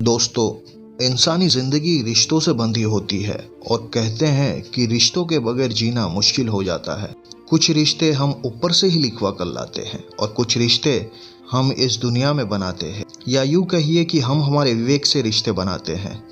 दोस्तों, इंसानी जिंदगी रिश्तों से बंधी होती है और कहते हैं कि रिश्तों के बगैर जीना मुश्किल हो जाता है। कुछ रिश्ते हम ऊपर से ही लिखवा कर लाते हैं और कुछ रिश्ते हम इस दुनिया में बनाते हैं, या यूं कहिए कि हम हमारे विवेक से रिश्ते बनाते हैं।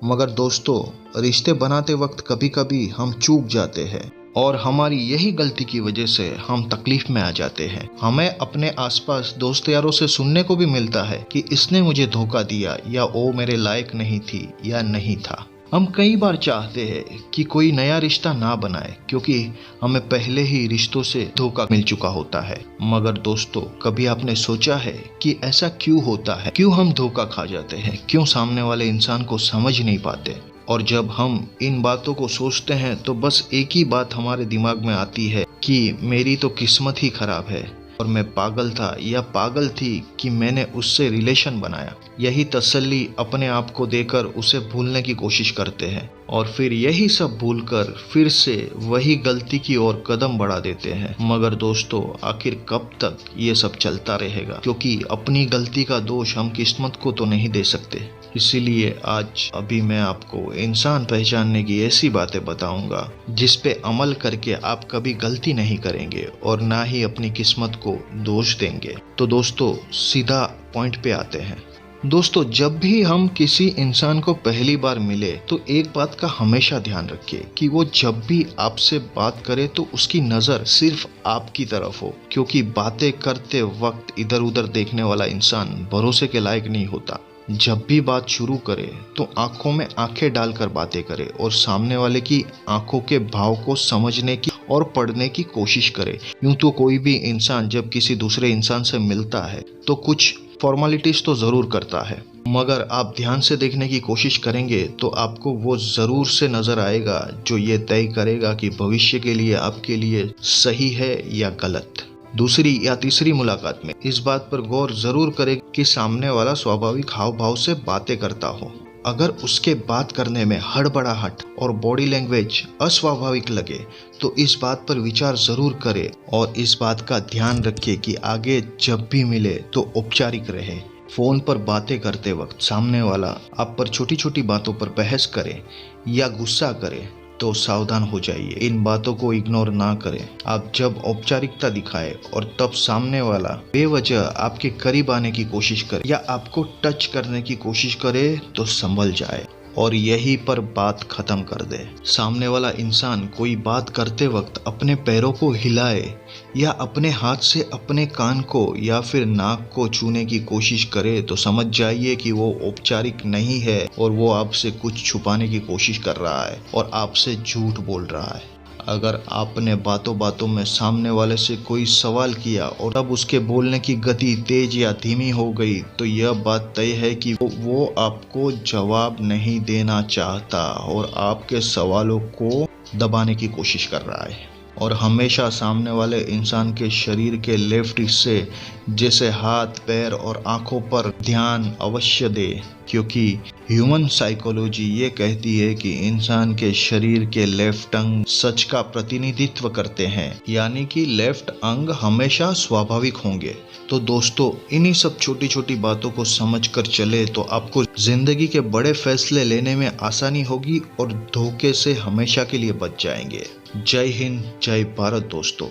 मगर दोस्तों, रिश्ते बनाते वक्त कभी कभी हम चूक जाते हैं और हमारी यही गलती की वजह से हम तकलीफ में आ जाते हैं। हमें अपने आसपास दोस्त यारों से सुनने को भी मिलता है कि इसने मुझे धोखा दिया, या वो मेरे लायक नहीं थी या नहीं था। हम कई बार चाहते हैं कि कोई नया रिश्ता ना बनाए क्योंकि हमें पहले ही रिश्तों से धोखा मिल चुका होता है। मगर दोस्तों, कभी आपने सोचा है कि ऐसा क्यों होता है? क्यों हम धोखा खा जाते हैं? क्यों सामने वाले इंसान को समझ नहीं पाते? और जब हम इन बातों को सोचते हैं तो बस एक ही बात हमारे दिमाग में आती है कि मेरी तो किस्मत ही खराब है और मैं पागल था या पागल थी कि मैंने उससे रिलेशन बनाया। यही तसल्ली अपने आप को देकर उसे भूलने की कोशिश करते हैं और फिर यही सब भूलकर फिर से वही गलती की ओर कदम बढ़ा देते हैं। मगर दोस्तों, आखिर कब तक ये सब चलता रहेगा? क्योंकि अपनी गलती का दोष हम किस्मत को तो नहीं दे सकते। इसीलिए आज अभी मैं आपको इंसान पहचानने की ऐसी बातें बताऊंगा जिस पे अमल करके आप कभी गलती नहीं करेंगे और ना ही अपनी किस्मत को दोष देंगे। तो दोस्तों, सीधा पॉइंट पे आते हैं। दोस्तों, जब भी हम किसी इंसान को पहली बार मिले तो एक बात का हमेशा ध्यान रखिए कि वो जब भी आपसे बात करे तो उसकी नज़र सिर्फ आपकी तरफ हो, क्योंकि बातें करते वक्त इधर उधर देखने वाला इंसान भरोसे के लायक नहीं होता। जब भी बात शुरू करे तो आंखों में आंखें डालकर बातें करे और सामने वाले की आंखों के भाव को समझने की और पढ़ने की कोशिश करे। यूं तो कोई भी इंसान जब किसी दूसरे इंसान से मिलता है तो कुछ फॉर्मेलिटीज तो जरूर करता है, मगर आप ध्यान से देखने की कोशिश करेंगे तो आपको वो जरूर से नजर आएगा जो ये तय करेगा कि भविष्य के लिए आपके लिए सही है या गलत। दूसरी या तीसरी मुलाकात में इस बात पर गौर जरूर करें कि सामने वाला स्वाभाविक हाव भाव से बातें करता हो। अगर उसके बात करने में हड़बड़ाहट और बॉडी लैंग्वेज अस्वाभाविक लगे तो इस बात पर विचार जरूर करें और इस बात का ध्यान रखें कि आगे जब भी मिले तो औपचारिक रहे। फोन पर बातें करते वक्त सामने वाला आप पर छोटी छोटी बातों पर बहस करे या गुस्सा करे तो सावधान हो जाइए। इन बातों को इग्नोर ना करें। आप जब औपचारिकता दिखाए और तब सामने वाला बेवजह आपके करीब आने की कोशिश करे या आपको टच करने की कोशिश करे तो संभल जाए और यहीं पर बात खत्म कर दे। सामने वाला इंसान कोई बात करते वक्त अपने पैरों को हिलाए या अपने हाथ से अपने कान को या फिर नाक को छूने की कोशिश करे तो समझ जाइए कि वो औपचारिक नहीं है और वो आपसे कुछ छुपाने की कोशिश कर रहा है और आपसे झूठ बोल रहा है। अगर आपने बातों बातों में सामने वाले से कोई सवाल किया और तब उसके बोलने की गति तेज या धीमी हो गई तो यह बात तय है कि वो आपको जवाब नहीं देना चाहता और आपके सवालों को दबाने की कोशिश कर रहा है। और हमेशा सामने वाले इंसान के शरीर के लेफ्ट हिस्से जैसे हाथ, पैर और आंखों पर ध्यान अवश्य दे, क्योंकि ह्यूमन साइकोलॉजी ये कहती है कि इंसान के शरीर के लेफ्ट अंग सच का प्रतिनिधित्व करते हैं, यानी कि लेफ्ट अंग हमेशा स्वाभाविक होंगे। तो दोस्तों, इन्हीं सब छोटी छोटी बातों को समझकर चले तो आपको जिंदगी के बड़े फैसले लेने में आसानी होगी और धोखे से हमेशा के लिए बच जाएंगे। जय हिंद, जय भारत दोस्तों।